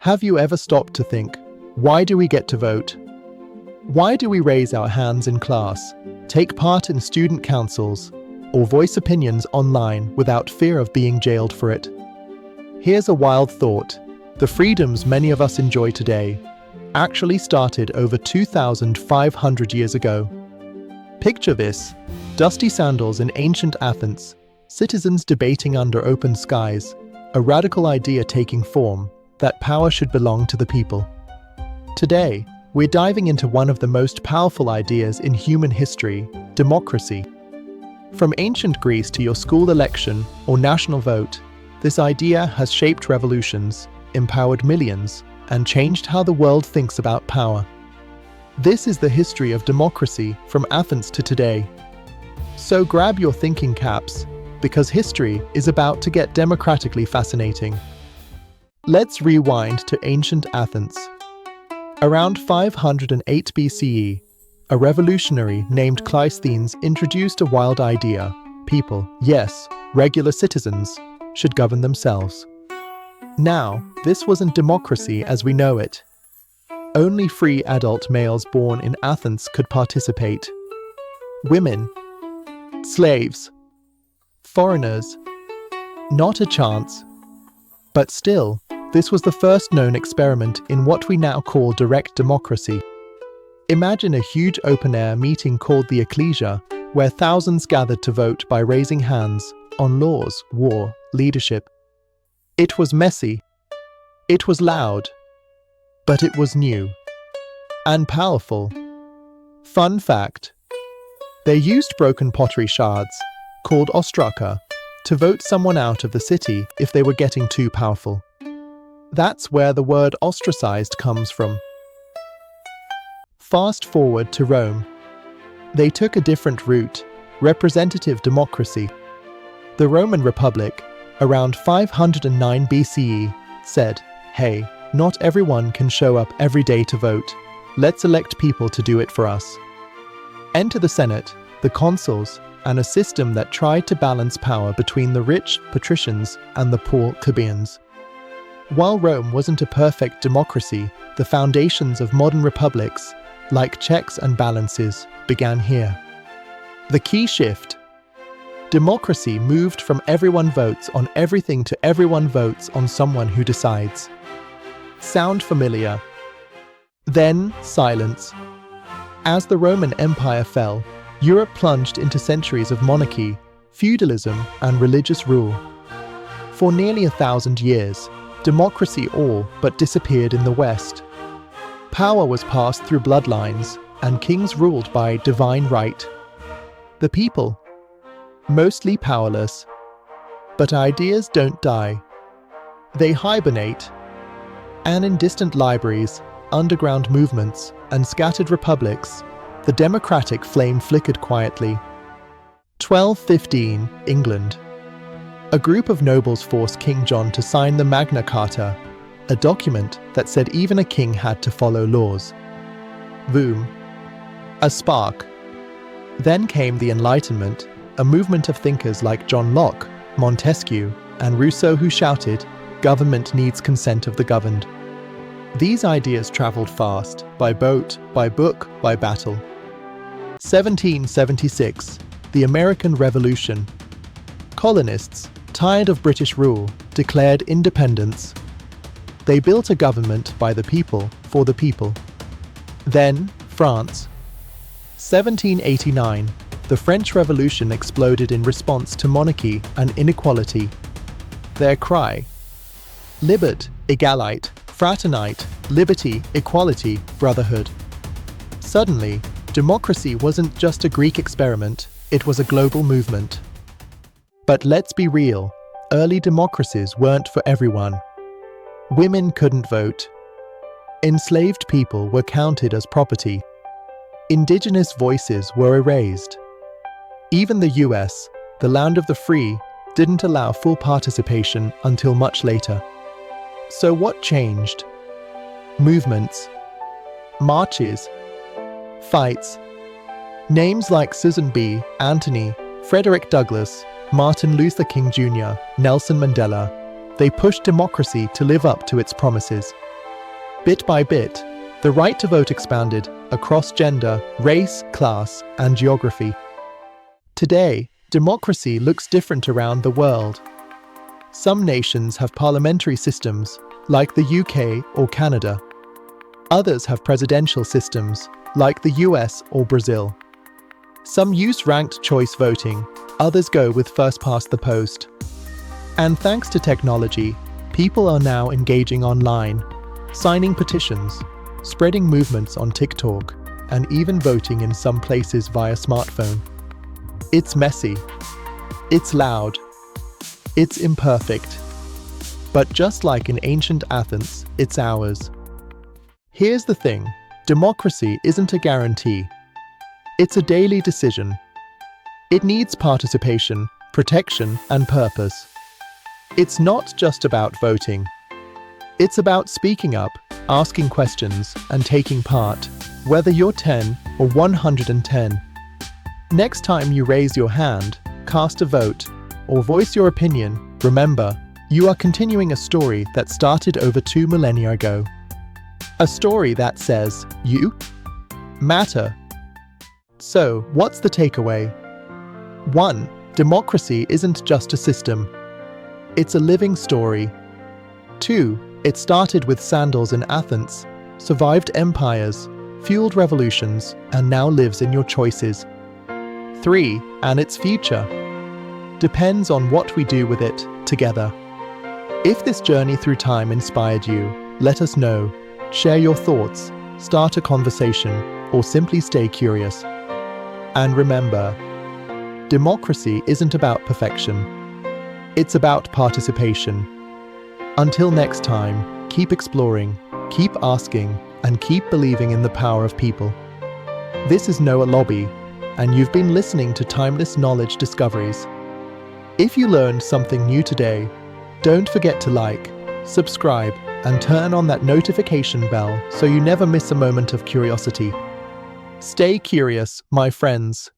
Have you ever stopped to think, why do we get to vote? Why do we raise our hands in class, take part in student councils, or voice opinions online without fear of being jailed for it? Here's a wild thought. The freedoms many of us enjoy today actually started over 2,500 years ago. Picture this: dusty sandals in ancient Athens, citizens debating under open skies, a radical idea taking form that power should belong to the people. Today, we're diving into one of the most powerful ideas in human history, democracy. From ancient Greece to your school election or national vote, this idea has shaped revolutions, empowered millions, and changed how the world thinks about power. This is the history of democracy from Athens to today. So grab your thinking caps, because history is about to get democratically fascinating. Let's rewind to ancient Athens. Around 508 BCE, a revolutionary named Cleisthenes introduced a wild idea. People, yes, regular citizens, should govern themselves. Now, this wasn't democracy as we know it. Only free adult males born in Athens could participate. Women, slaves, foreigners, not a chance. But still, this was the first known experiment in what we now call direct democracy. Imagine a huge open-air meeting called the ecclesia, where thousands gathered to vote by raising hands on laws, war, leadership. It was messy, it was loud, but it was new and powerful. Fun fact: they used broken pottery shards, called ostraka, to vote someone out of the city if they were getting too powerful. That's where the word ostracized comes from. Fast forward to Rome. They took a different route, representative democracy. The Roman Republic, around 509 BCE, said, hey, not everyone can show up every day to vote. Let's elect people to do it for us. Enter the Senate, the consuls, and a system that tried to balance power between the rich patricians and the poor plebeians. While Rome wasn't a perfect democracy, the foundations of modern republics, like checks and balances, began here. The key shift: democracy moved from everyone votes on everything to everyone votes on someone who decides. Sound familiar? Then, silence. As the Roman Empire fell, Europe plunged into centuries of monarchy, feudalism, and religious rule. For nearly 1,000 years, democracy all but disappeared in the West. Power was passed through bloodlines, and kings ruled by divine right. The people, mostly powerless. But ideas don't die. They hibernate. And in distant libraries, underground movements, and scattered republics, the democratic flame flickered quietly. 1215, England. A group of nobles forced King John to sign the Magna Carta, a document that said even a king had to follow laws. Boom. A spark. Then came the Enlightenment, a movement of thinkers like John Locke, Montesquieu, and Rousseau who shouted, "Government needs consent of the governed." These ideas traveled fast, by boat, by book, by battle. 1776, the American Revolution. Colonists, tired of British rule, declared independence. They built a government by the people, for the people. Then, France. 1789, the French Revolution exploded in response to monarchy and inequality. Their cry: Libert, Egalite, Fraternite, liberty, equality, brotherhood. Suddenly, democracy wasn't just a Greek experiment, it was a global movement. But let's be real, early democracies weren't for everyone. Women couldn't vote. Enslaved people were counted as property. Indigenous voices were erased. Even the US, the land of the free, didn't allow full participation until much later. So what changed? Movements, marches, fights. Names like Susan B. Anthony, Frederick Douglass, Martin Luther King Jr., Nelson Mandela, they pushed democracy to live up to its promises. Bit by bit, the right to vote expanded across gender, race, class, and geography. Today, democracy looks different around the world. Some nations have parliamentary systems, like the UK or Canada. Others have presidential systems, like the US or Brazil. Some use ranked choice voting, others go with first past the post. And thanks to technology, people are now engaging online, signing petitions, spreading movements on TikTok, and even voting in some places via smartphone. It's messy. It's loud. It's imperfect. But just like in ancient Athens, it's ours. Here's the thing, democracy isn't a guarantee. It's a daily decision. It needs participation, protection, and purpose. It's not just about voting. It's about speaking up, asking questions, and taking part, whether you're 10 or 110. Next time you raise your hand, cast a vote, or voice your opinion, remember, you are continuing a story that started over 2 millennia ago. A story that says, you matter. So, what's the takeaway? 1. Democracy isn't just a system. It's a living story. 2. It started with sandals in Athens, survived empires, fueled revolutions, and now lives in your choices. 3. And its future depends on what we do with it together. If this journey through time inspired you, let us know. Share your thoughts, start a conversation, or simply stay curious. And remember, democracy isn't about perfection. It's about participation. Until next time, keep exploring, keep asking, and keep believing in the power of people. This is Noah Lobby, and you've been listening to Timeless Knowledge Discoveries. If you learned something new today, don't forget to like, subscribe, and turn on that notification bell so you never miss a moment of curiosity. Stay curious, my friends.